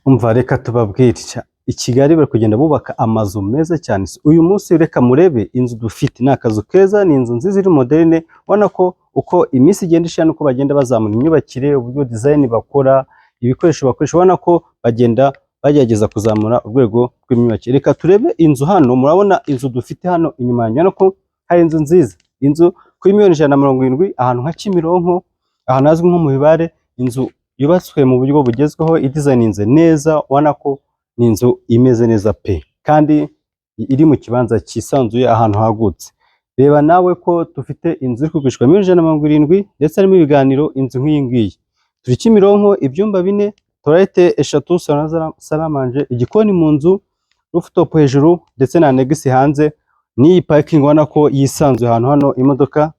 Umva reka tubabwire i Kigali bari kugenda bubaka amazu meza cyane. Uyu munsi reka murebe inzu dufite, ni akazu keza, ni inzu nziza iri moderne. Ubona ko uko iminsi igenda ishira nuko bagenda bazamura imyubakire, uburyo design bakora, ibikoresho bakoresha, ubona ko bagenda bagerageza kuzamura urwego rw'imyubakire. Reka turebe inzu hano, murabona inzu dufite hano inyuma yanjye, ubona ko hari inzu nziza, inzu kuri miliyoni 170 ahantu nka Kimironko, ahantu hazwi nko mu Bibare. Inzu yubatswe mu buryo bugezweho, idizayininze neza, ubona ko ni inzu imeze neza pe, kandi iri mu kibanza cyisanzuye ahantu hagutse. Reba nawe ko dufite inzu iri kugurishwa miliyoni 170 ndetse harimo ibiganiro. Inzu nk'iyi ngiyi turi Kimironko, ibyumba 4, toilette 3, salamanje, igikoni mu nzu, rooftop hejuru ndetse na annex hanze, n'iyi parking ubona ko yisanzuye ahantu. Hano imodoka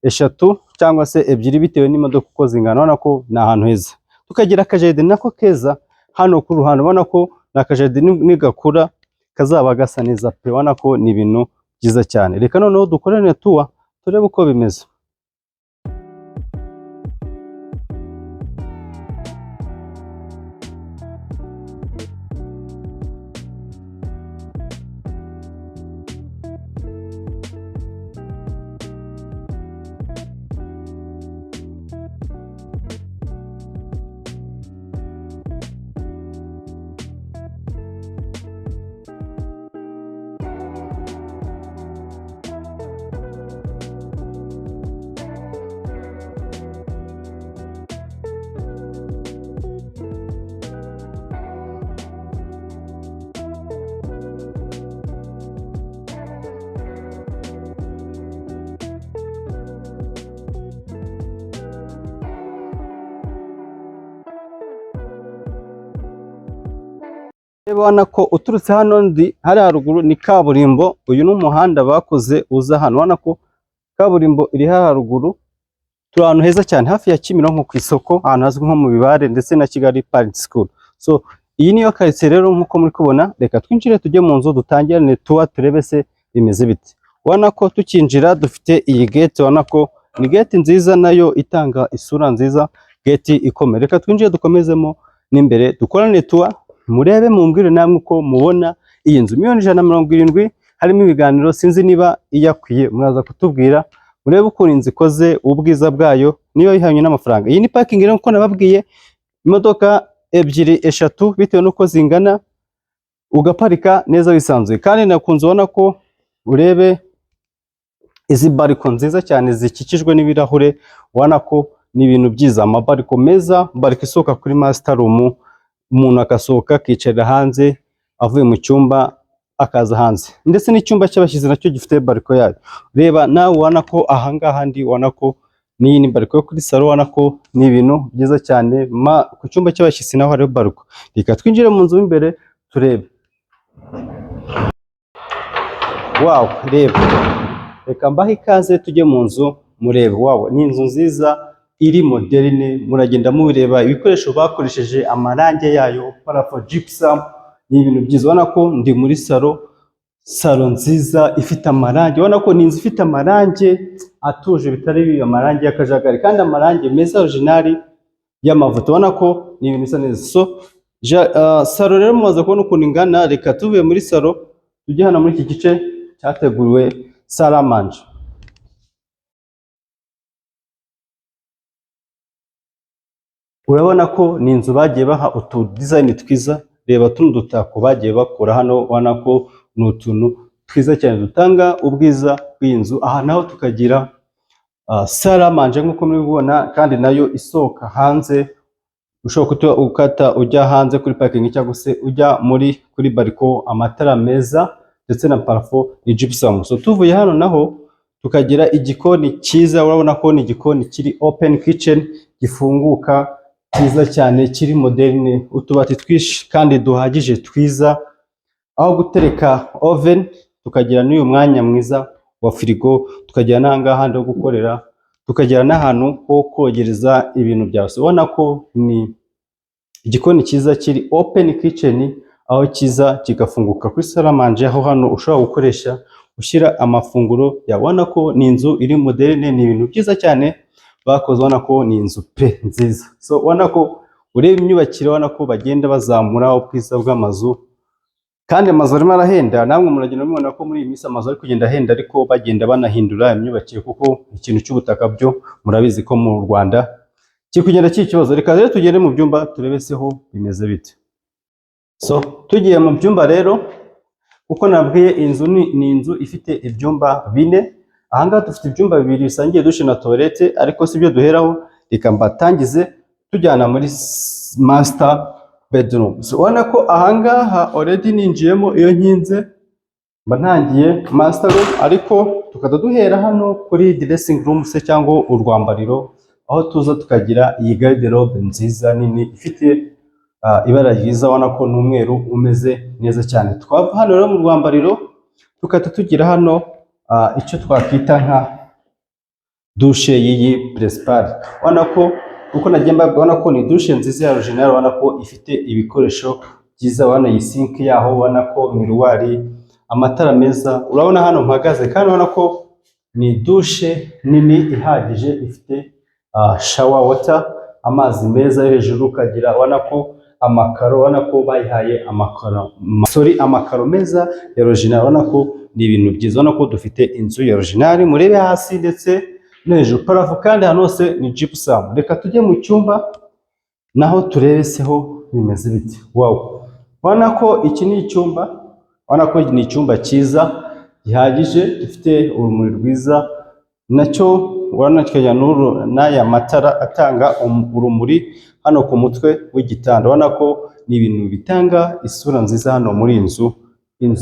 3 cyangwa se 2 bitewe n'imodoka uko zingana, ubona ko ni ahantu heza. Tukagira akajaride nako keza hano ku ruhande, ubona ko n'akajaride nigakura kazaba gasa neza pe, ubona ko ni ibintu byiza cyane. Reka noneho dukorane tuwa turebe uko bimeze. Ubona ko uturutse hano ndi hari haruguru ni kaburimbo. Uyu ni umuhanda bakoze uza hano, ubona ko kaburimbo iri haruguru. Turi ahantu heza cyane hafi ya Kimironko ku isoko, ahantu hazwi nko mu Bibare ndetse na Kigali Park School. So iyi niyo quartier rero nkuko muri kubona. Reka twinjire tujye mu nzu dutangirane tuwa turebe se bimeze bite. Ubona ko tukinjira dufite iyi gate, ubona ko ni gate nziza nayo itanga isura nziza, gate ikomeye. Reka twinjire dukomezemo n'imbere dukorane tuwa, murebe mumbwire namwe uko mubona iyi nzu. Miliyoni 170 harimo ibiganiro, sinzi niba iyakwiye, muraza kutubwira. Murebe ukuntu inzu ikoze, ubwiza bwayo niyo ihanye n'amafaranga. Iyi ni parking rero nkuko nababwiye, imodoka 2 3 bitewe nuko zingana, ugaparika neza wisanzuye. Kandi nakunze ubona ko urebe izi bariko nziza cyane zikikijwe n'ibirahure, ubona ko ni ibintu byiza, amabariko meza, bariko isohoka kuri master room, umuntu akasohoka akicara hanze avuye mu cyumba akaza hanze, ndetse n'icyumba cy'abashyize nacyo gifite bariko yayo. Reba nawe ubona ko ahangaha ndi, ubona ko n'iyi ni bariko yo kuri salo, ubona ko ni ibintu byiza cyane. Ku cyumba cy'abashyitsi naho hariho bariko. Reka twinjire mu nzu imbere turebe. Wow, reba, reka mbahe ikaze tujye mu nzu murebe. Wow, ni inzu nziza iri moderne, muragenda mubireba ibikoresho bakoresheje, amarange yayo, parafo, gypsum, ni ibintu byiza. Ubona ko ndi muri salo nziza ifite amarange, ubona ko ni inzu ifite amarange atuje, bitari amarange y'akajagari, kandi amarange meza original y'amavuta. Ubona ko ni ibintu bisa neza. So salo rero mumaze kubona ukuntu ingana. Reka tuvuye muri salo tujye hano muri iki gice cyateguriwe salamanje. Urabona ko ni inzu bagiye baha utu design twiza. Reba tuno dutako bagiye bakora hano, ubona ko ni utuntu twiza cyane dutanga ubwiza bw'inzu. Aha naho tukagira salamanje nkuko mubibona, kandi nayo isohoka hanze. Ushobora ukata ujya hanze kuri parking cyangwa se ujya kuri bariko, amatara meza ndetse na parafo ni gypsum. So tuvuye hano naho tukagira igikoni cyiza. Urabona ko ni igikoni kiri open kitchen, gifunguka cyiza cyane, kiri moderne, utubati twishi kandi duhagije twiza, aho gutereka oven, tukagira n'uyu mwanya mwiza wa firigo, tukagira n'ahangaha ho gukorera, tukagira n'ahantu ho kogereza ibintu byawe. Ubona ko ni igikoni cyiza kiri open kitchen, aho kiza kigafunguka kuri salamanje, aho hano ushobora gukoresha ushyira amafunguro yawe. Ubona ko ni inzu iri moderne, ni ibintu byiza cyane bakoze. Ubona ko ni inzu pe nziza. So ubona ko ureba imyubakire ubona ko bagenda bazamura ubwiza bw'amazu, kandi amazu arimo arahenda. Namwe muragenda mubona ko muri iyi minsi amazu ari kugenda ahenda, ariko bagenda banahindura imyubakire, kuko ikintu cy'ubutaka byo murabizi ko mu Rwanda kiri kugenda cy'ikibazo. Reka rero tugende mu byumba turebeseho bimeze bite. So tugiye mu byumba rero, uko nabwiye inzu ni inzu ifite ibyumba 4. Ahangaha dufite ibyumba 2 bisangiye dushe na toilette, ariko sibyo duheraho. Reka mbatangize tujyana muri master bedroom. So ubona ko ahangaha already ninjiyemo, iyo nkinze mba ntangiye master room, ariko tukada duhera hano kuri dressing room se cyangwa urwambariro, aho tuza tukagira iyi garderobe nziza nini ifite ibara ryiza, ubona ko n'umweru umeze neza cyane. Twava hano rero mu rwambariro tukata tugira hano icyo twakwita nka douche y'iyi principal. Ubona ko uko nagiye mbabona ko ni douche nziza ya original, ubona ko ifite ibikoresho byiza, ubona iyi sink yaho, ubona ko miruwari, amatara meza. Urabona hano mpagaze, kandi ubona ko ni douche nini ihagije, ifite shower water, amazi meza yo hejuru, ukagira ubona ko amakaro, ubona ko bayihaye amakaro meza ya original. Ubona ko ni ibintu byiza, ubona ko dufite inzu ya original. Murebe hasi ndetse no hejuru, parafo kandi hano hose ni gypsum. Reka tujye mu cyumba naho turebeseho bimeze bite. Wow, ubona ko iki ni icyumba, ubona ko ni icyumba cyiza gihagije, gifite urumuri rwiza, nacyo ubona kikajya n'aya matara atanga urumuri hano ku mutwe w'igitanda. Ubona ko ni ibintu bitanga isura nziza hano muri inzu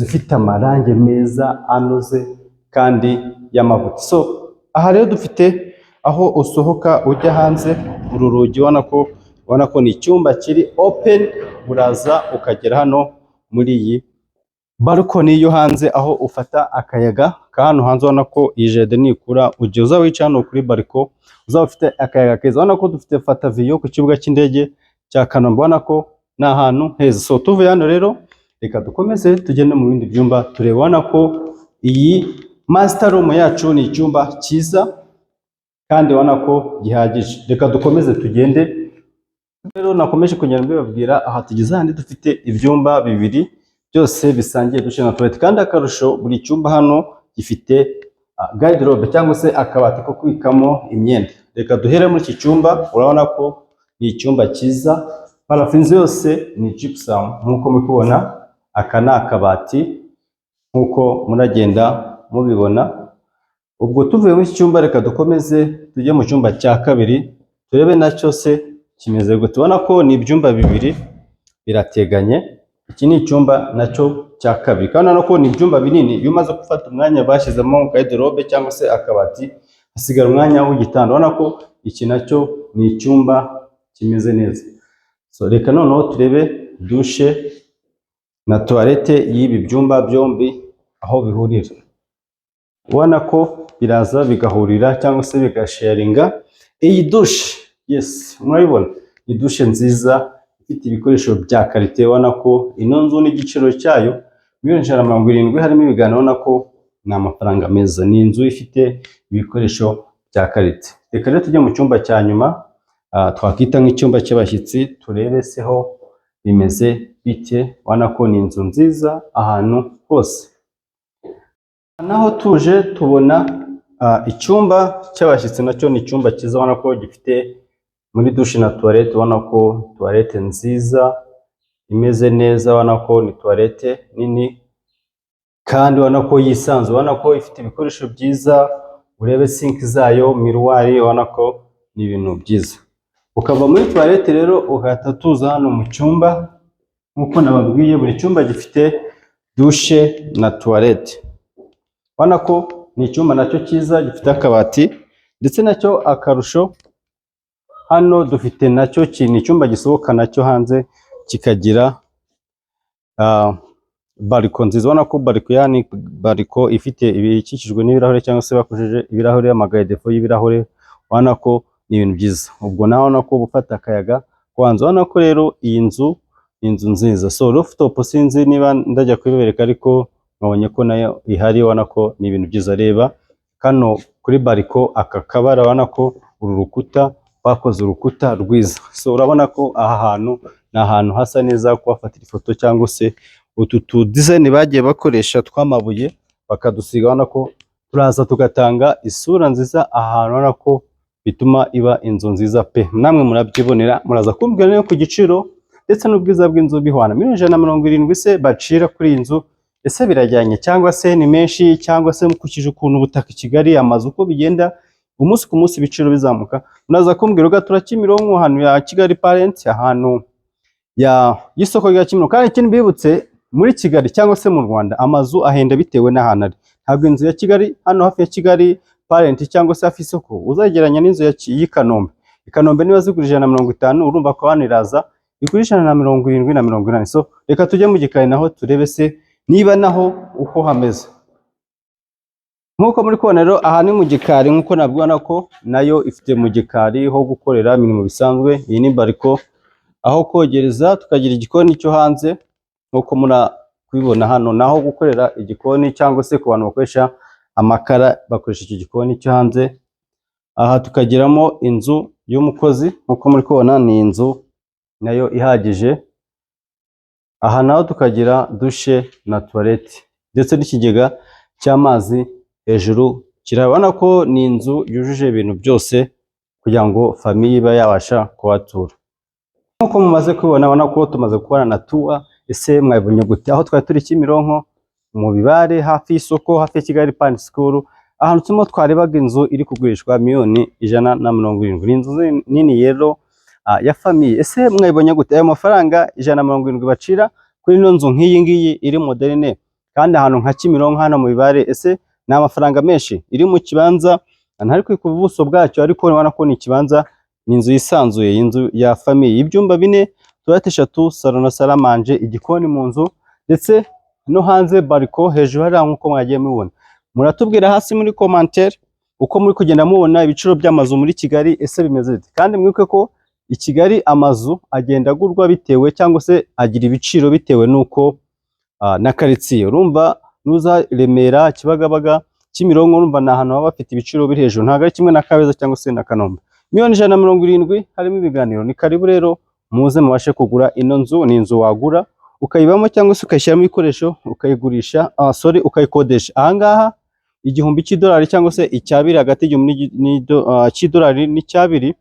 ifite amarangi meza anoze kandi y'amavuta. So aha rero dufite aho usohoka ujya hanze, uru rugi ubona ko ni icyumba kiri open, uraza ukagera hano muri iyi balcony yo hanze, aho ufata akayaga ka hano hanze. Ubona ko iyi jardin nikura ujye uza wica hano kuri balcony, uzaba ufite akayaga keza. Ubona ko dufite fata view ku kibuga cy'indege cya Kanombe, ubona ko ni ahantu heza. So tuvuye hano rero, reka dukomeze tugende mu bindi byumba turebe. Ubona ko iyi master room yacu ni icyumba cyiza kandi ubona ko gihagije. Reka dukomeze tugende rero. Nakomeje kugenda mbibabwira, aha tugeze handi dufite ibyumba 2 byose bisangiye dushe na toilette, kandi akarusho buri cyumba hano gifite garderobe cyangwa se akabati ko kwikamo imyenda. Reka duhere muri iki cyumba. Urabona ko ni icyumba cyiza, parafinze yose ni gypsum nkuko mukubona. Aka ni akabati nkuko muragenda mubibona. Ubwo tuvuye mu cyumba, reka dukomeze tujye mu cyumba cya kabiri turebe nacyo se kimeze gute. Tubona ko ni ibyumba 2 birateganye. Iki ni icyumba nacyo cya kabiri, kandi urabona ko ni ibyumba binini. Iyo umaze gufata umwanya bashyizemo garderobe cyangwa se akabati, hasigara umwanya w'igitanda. Urabona ko iki nacyo ni icyumba kimeze neza. So reka noneho turebe douche na toilette y'ibi byumba byombi aho bihurira. Ubona ko biraza bigahurira cyangwa se bigasharinga iyi douche. Yes, murabibona ni douche nziza ifite ibikoresho bya karite. Ubona ko ino nzu n'igiciro cyayo $170,000 harimo ibiganiro. Ubona ko ni amafaranga meza, ni inzu ifite ibikoresho bya karite. Reka rero tujye mu cyumba cya nyuma, twakwita nk'icyumba cy'abashyitsi, turebeseho bimeze bite. Ubona ko ni inzu nziza ahantu hose. Naho tuje tubona icyumba cy'abashyitsi, nacyo ni icyumba cyiza. Ubona ko gifite muri douche na toilette. Ubona ko toilette nziza imeze neza, ubona ko ni toilette nini kandi ubona ko yisanzwe. Ubona ko ifite ibikoresho byiza, urebe sink zayo, miruwari. Ubona ko ni ibintu byiza. Ukava muri toilette rero ugahita tuza hano mu cyumba. Nkuko nababwiye, buri cyumba gifite douche na toilette. Ubona ko ni icyumba nacyo cyiza gifite akabati, ndetse nacyo akarusho hano dufite nacyo ni icyumba gisohoka nacyo hanze kikagira balcony nziza. Ubona ko balcony ifite ibikikijwe n'ibirahure cyangwa se bakojeje ibirahure, amagadefo y'ibirahure. Ubona ko ni ibintu byiza. Ubwo naho ubona ko bufata akayaga kwanza. Ubona ko rero iyi nzu ni inzu nziza. So rooftop sinzi niba ndajya kubibereka, ariko nkabonye ko nayo ihari. Ubona ko ni ibintu byiza. Reba kano kuri balcony aka kabara, ubona ko uru rukuta bakoze urukuta rwiza. So urabona ko aha hantu ni ahantu hasa neza kuhafatira ifoto, cyangwa se utu tu design bagiye bakoresha tw'amabuye bakadusiga, urabona ko turaza tugatanga isura nziza ahantu, urabona ko bituma iba inzu nziza pe. Namwe murabyibonera, muraza kumbwira no ku giciro ndetse n'ubwiza bw'inzu bihwana. $170,000 se bacira kuri iyi nzu, ese birajyanye cyangwa se ni menshi, cyangwa se mukukije ukuntu ubutaka i Kigali amazu uko bigenda umunsi ku munsi ibiciro bizamuka? Muraza kumbwira ugatura Kimironko ahantu ya Kigali Parent, ahantu y'isoko rya Kimironko. Kandi ikindi bibutse, muri Kigali cyangwa se mu Rwanda amazu ahenda bitewe n'ahantu ari. Ntabwo inzu ya Kigali hano hafi ya Kigali Parent cyangwa se hafi isoko uzageranya n'inzu y'i Kanombe. I Kanombe niba zigura 150, urumva ko hano iraza igura 170 na 180. So reka tujye mu gikari naho turebe se niba naho uko hameze. Nkuko muri kubona rero, aha ni mu gikari, nkuko nabwona ko nayo ifite mu gikari ho gukorera imirimo bisanzwe. Iyi ni bariko, aho kogereza, tukagira igikoni cyo hanze nkuko mura kubibona hano, naho gukorera igikoni, cyangwa se ku bantu bakoresha amakara bakoresha iki gikoni cyo hanze. Aha tukagiramo inzu y'umukozi, nkuko muri kubona ni inzu nayo ihagije. Aha naho tukagira dushe na toilette ndetse n'ikigega cy'amazi hejuru kirabona ko ni inzu yujuje ibintu byose kugira ngo famiye iba yabasha kuhatura. Nkuko mumaze kubibona, abona ko tumaze kubona na tour. Ese mwabonye gute? Aho twari turi Kimironko mu Bibare, hafi y'isoko, hafi ya Kigali Parent School, ahantu turimo twarebaga inzu iri kugurishwa $170,000. Ni inzu nini rero ya famiye. Ese mwabonye gute? Ayo mafaranga $170,000 bacira kuri ino nzu nk'iyi ngiyi iri moderne, kandi ahantu nka Kimironko hano mu Bibare, ese ni amafaranga menshi? Iri mu kibanza ntari ku buso bwacyo, ariko urabona ko ni ikibanza, ni inzu yisanzuye, inzu ya famiye, ibyumba 4, toilette 3, salon na salle à manger, igikoni mu nzu, ndetse no hanze bariko hejuru hari nkuko mwagiye mubona. Muratubwira hasi muri commentaire uko muri kugenda mubona ibiciro by'amazu muri Kigali, ese bimeze bite? Kandi mwibuke ko i Kigali amazu agenda agurwa bitewe, cyangwa se agira ibiciro bitewe nuko na quartier. Urumva nuza Remera, Kibagabaga, Kimironko, urumva na ahantu baba bafite ibiciro biri hejuru, ntabwo ari kimwe na Kabeza cyangwa se na Kanombe. $170,000 harimo ibiganiro. Ni karibu rero muze mubashe kugura ino nzu. Ni inzu wagura ukayibamo, cyangwa se ukayishyiramo ibikoresho ukayigurisha, ukayikodesha. Ahangaha $1,000 cyangwa se icyabiri, hagati $1 n'I2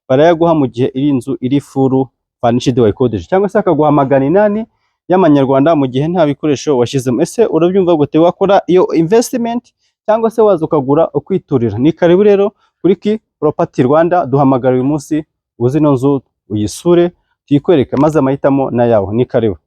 barayaguha mu gihe iri nzu iri full furnished wayikodesha, cyangwa se akaguha $800 y'amanyarwanda mu gihe nta bikoresho washyizemo. Ese urabyumva gute? Wakora iyo investment cyangwa se waza ukagura ukwiturira. Ni karibu rero kuri Key Property Rwanda, duhamagara uyu munsi uzi ino nzu uyisure tuyikwereke, maze amahitamo na yawe. Ni karibu.